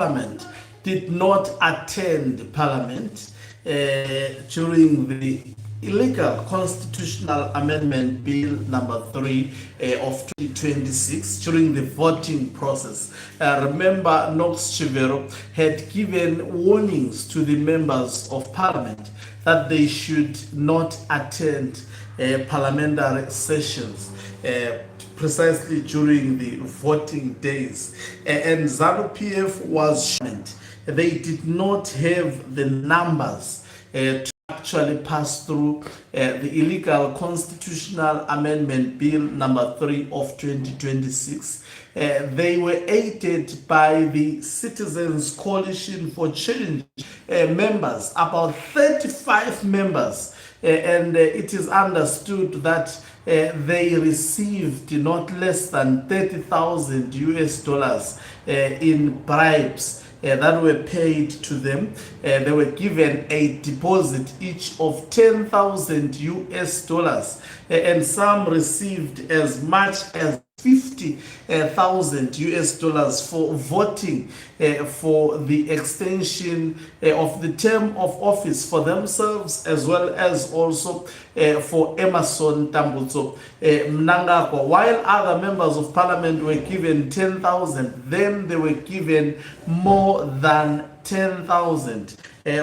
Parliament did not attend Parliament during the illegal constitutional amendment bill number 3 of 2026 during the voting process. Remember, Knox Chivero had given warnings to the members of Parliament that they should not attend parliamentary sessions precisely during the voting days. And ZANU PF was shocked. They did not have the numbers to actually pass through the illegal constitutional amendment bill number 3 of 2026. They were aided by the Citizens Coalition for Change members, about 35 members, and it is understood that they received not less than 30,000 US dollars in bribes that were paid to them. They were given a deposit each of 10,000 US dollars, and some received as much as 50,000 US dollars for voting for the extension of the term of office for themselves, as well as also for Emmerson Tambutso Mnangagwa. While other members of parliament were given 10,000, then they were given more than 10,000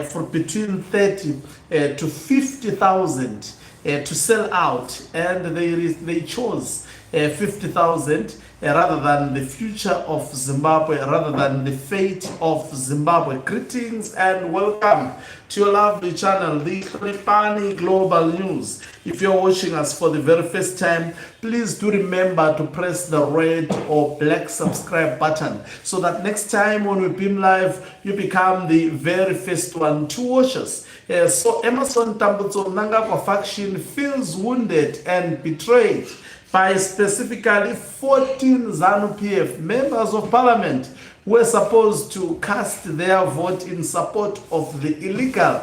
for between 30 to 50,000 to sell out, and they chose 50,000 rather than the future of Zimbabwe, rather than the fate of Zimbabwe. Greetings and welcome to your lovely channel, the Kripani Global News. If you're watching us for the very first time, please do remember to press the red or black subscribe button so that next time when we beam live, you become the very first one to watch us. So Emmerson Tambutso Mnangagwa faction feels wounded and betrayed by specifically 14 ZANU PF members of parliament who were supposed to cast their vote in support of the illegal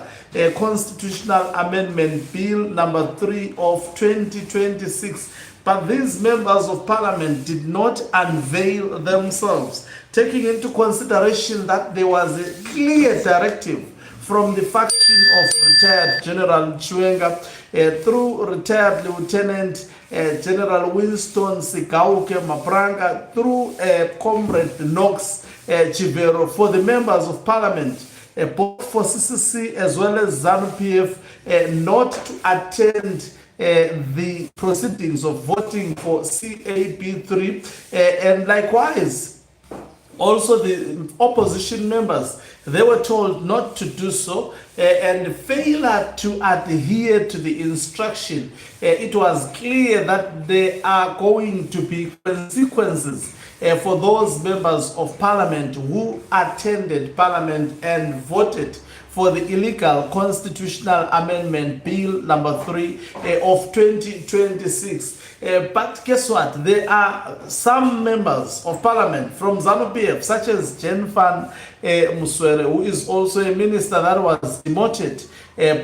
constitutional amendment bill number 3 of 2026. But these members of parliament did not unveil themselves, taking into consideration that there was a clear directive from the faction of retired General Chiwenga through retired Lieutenant General Winston Sigauke Mapranga, through Comrade Knox Chivero, for the members of parliament, both for CCC as well as ZANU PF, not to attend the proceedings of voting for CAB.3, and likewise also the opposition members, they were told not to do so, and failure to adhere to the instruction. It was clear that there are going to be consequences for those members of parliament who attended parliament and voted for the illegal constitutional amendment bill number 3 of 2026. But guess what? There are some members of parliament from ZANU PF, such as Jenfan Muswere, who is also a minister that was demoted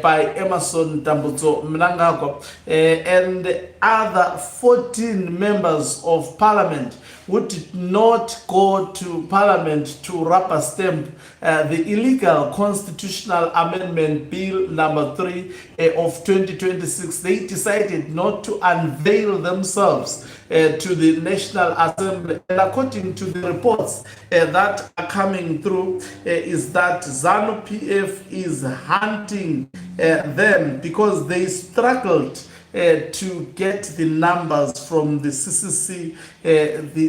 by Emmerson Tambutso Mnangagwa, and other 14 members of parliament who did not go to parliament to rubber stamp the illegal constitutional amendment bill number 3 of 2026. They decided not to unveil themselves to the National Assembly. And according to the reports that are coming through, is that ZANU PF is hunting them because they struggled to get the numbers from the CCC,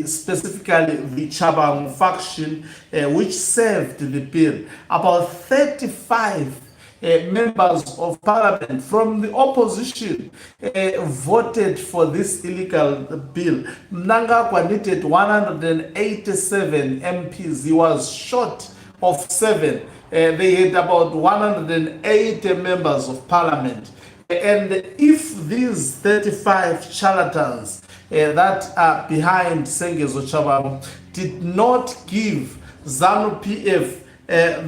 specifically the Chabang faction, which served the bill. About 35 members of parliament from the opposition voted for this illegal bill. Mnangagwa needed 187 MPs. He was short of 7. They had about 180 members of parliament. And if these 35 charlatans that are behind Sengezo Chabang did not give ZANU PF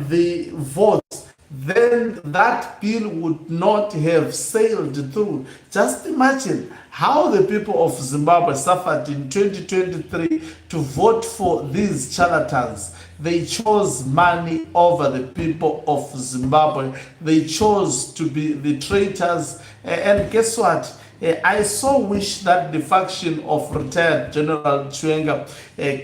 the votes, then that bill would not have sailed through. Just imagine how the people of Zimbabwe suffered in 2023 to vote for these charlatans. They chose money over the people of Zimbabwe. They chose to be the traitors. And guess what? I so wish that the faction of retired General Chiwenga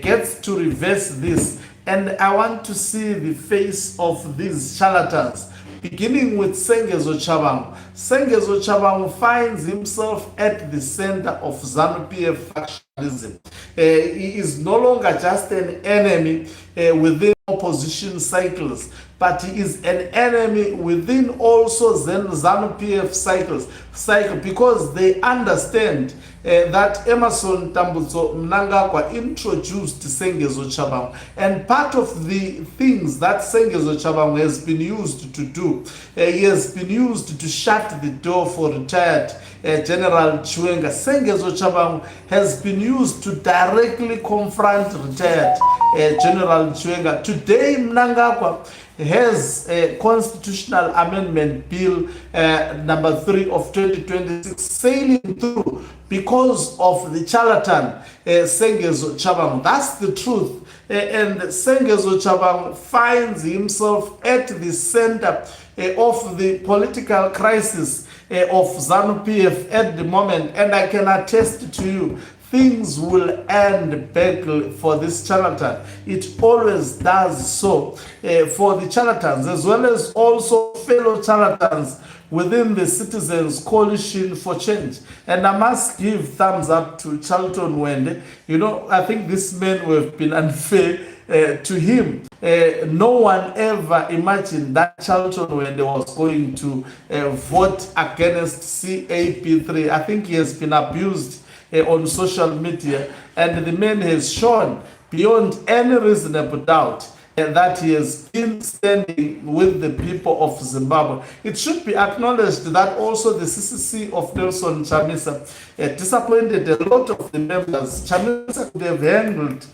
gets to reverse this. And I want to see the face of these charlatans, beginning with Sengezo Chabangu. Sengezo Chabangu finds himself at the center of ZANU PF factionalism. He is no longer just an enemy within opposition cycles, but he is an enemy within also ZANU PF cycle, because they understand that Emerson Tambutso Mnangagwa introduced Sengezo Chabangu, and part of the things that Sengezo Chabangu has been used to do, he has been used to shut the door for retired General Chiwenga. Sengezo Chabangu has been used to directly confront retired General Chiwenga. Today, Mnangagwa has a constitutional amendment bill number 3 of 2026 sailing through because of the charlatan Sengezo Chabangu. That's the truth. And Sengezo Chabangu finds himself at the center of the political crisis of ZANU PF at the moment, and I can attest to you, things will end badly for this charlatan. It always does so for the charlatans, as well as also fellow charlatans within the Citizens Coalition for Change. And I must give thumbs up to Charlton Wende. You know, I think this man will have been unfair to him. No one ever imagined that Charlton Wende was going to vote against CAB.3. I think he has been abused on social media, and the man has shown beyond any reasonable doubt that he has been standing with the people of Zimbabwe. It should be acknowledged that also the CCC of Nelson Chamisa disappointed a lot of the members. Chamisa could have handled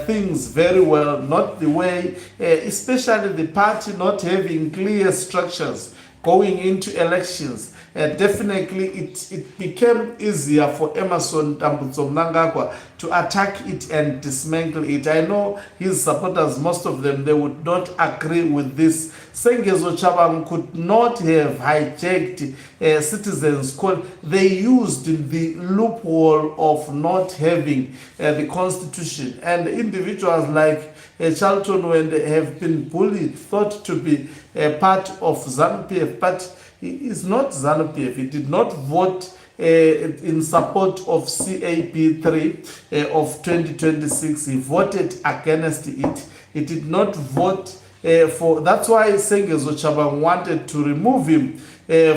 things very well, not the way, especially the party not having clear structures going into elections. Definitely it became easier for Emerson Tambutso Mnangagwa to attack it and dismantle it. I know his supporters, most of them, they would not agree with this. Sengezo Chabangu could not have hijacked citizens' call. They used the loophole of not having the constitution, and individuals like Charlton Wende have been bullied, thought to be part of ZANU PF, but he is not ZANU PF. He did not vote in support of CAB.3 of 2026. He voted against it. He did not vote for. That's why Sengezo Chabangu wanted to remove him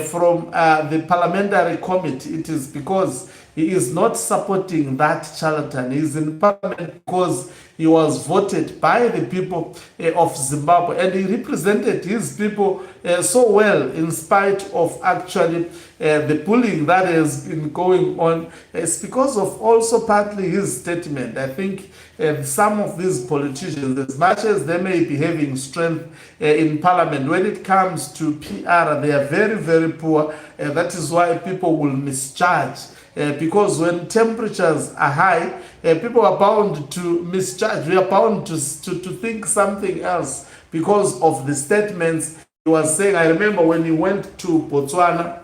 from the parliamentary committee. It is because he is not supporting that charlatan. He is in parliament because he was voted by the people of Zimbabwe, and he represented his people so well, in spite of actually the bullying that has been going on. It's because of also partly his statement. I think some of these politicians, as much as they may be having strength in parliament, when it comes to PR, they are very, very poor. That is why people will misjudge. Because when temperatures are high, people are bound to misjudge. We are bound to think something else because of the statements he was saying. I remember when he went to Botswana,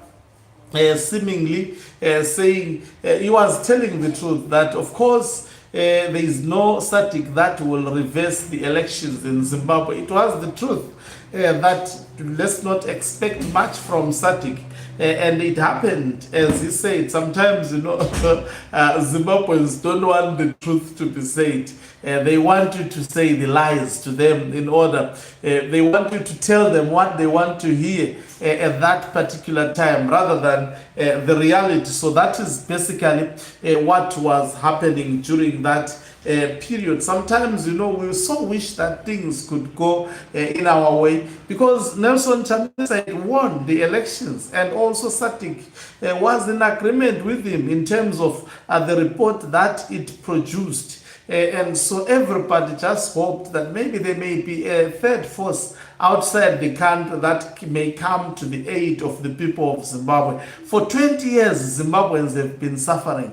seemingly saying, he was telling the truth that, of course, there is no static that will reverse the elections in Zimbabwe. It was the truth that let's not expect much from static. And it happened, as he said. Sometimes, you know, Zimbabweans don't want the truth to be said. They want you to say the lies to them in order. They want you to tell them what they want to hear at that particular time, rather than the reality. So that is basically what was happening during that period. Sometimes, you know, we so wish that things could go in our way, because Nelson Chamisa had won the elections, and also SATIC was in agreement with him in terms of the report that it produced. And so everybody just hoped that maybe there may be a third force outside the country that may come to the aid of the people of Zimbabwe. For 20 years, Zimbabweans have been suffering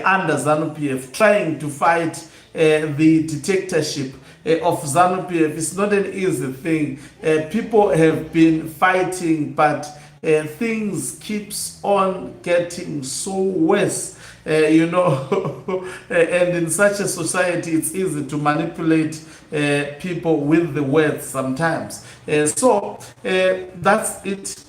under ZANU PF, trying to fight the dictatorship of ZANU PF. It's not an easy thing. People have been fighting, but things keeps on getting so worse. You know, and in such a society, it's easy to manipulate people with the words sometimes. So that's it.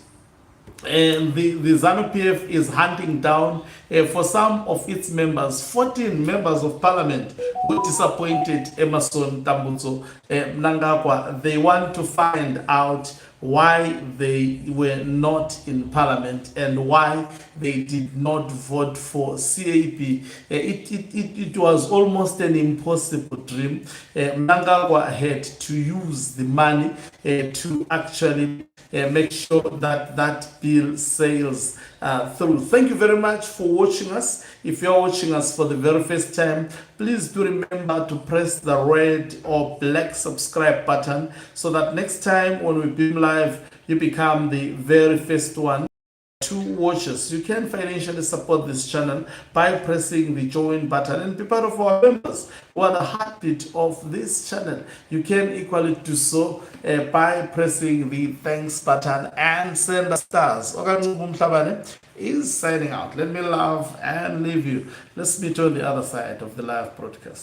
And the ZANU PF is hunting down for some of its members, 14 members of parliament who disappointed Emerson Tambutso Mnangagwa. They want to find out why they were not in parliament and why they did not vote for CAP. It was almost an impossible dream. Mnangagwa had to use the money to actually make sure that that bill sails through. Thank you very much for watching us. If you're watching us for the very first time, please do remember to press the red or black subscribe button so that next time when we beam live, you become the very first one to watch us. You can financially support this channel by pressing the join button and be part of our members who are the heartbeat of this channel. You can equally do so by pressing the thanks button and send us stars. Okancu is signing out. Let me love and leave you. Let's meet on the other side of the live broadcast.